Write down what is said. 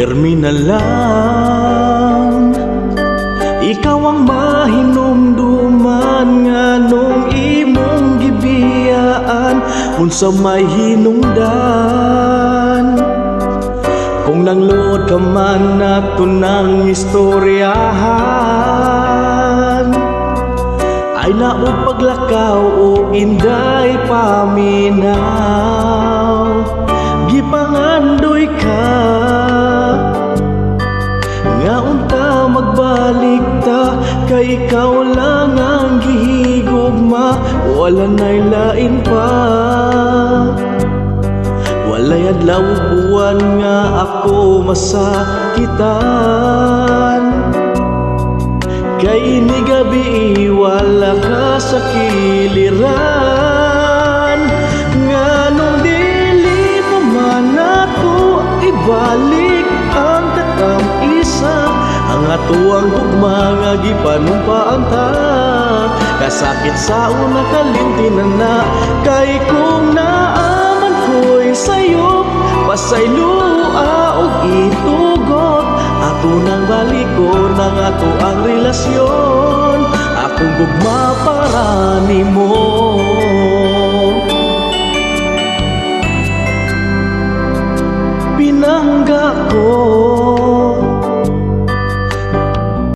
Permi na lang, ikaw ang mahinumduman nga nung imong gibiyaan unsa may hinungdan. Kung nangluod ka man nato ng istoryahan, ay naog paglakaw o inday paminaw. Gipangandoy ka nga unta magbalik ta, kay ikaw lang ang gihigugma, wala na'y lain pa. Walay adlaw buwan nga ako masakitan, kay ini gabi wala ka sa kiliran. Nganong dili mo man ato ibalik ang tatam-isa, ang atuang tugma nga gipanumpaan ta. Kasakit sa una kalimtinan na, kay kung naaman ko'y sayo, pasaylua o itugot, ato nang balikon ang ato ang relasyon. Akong gugma para nimo.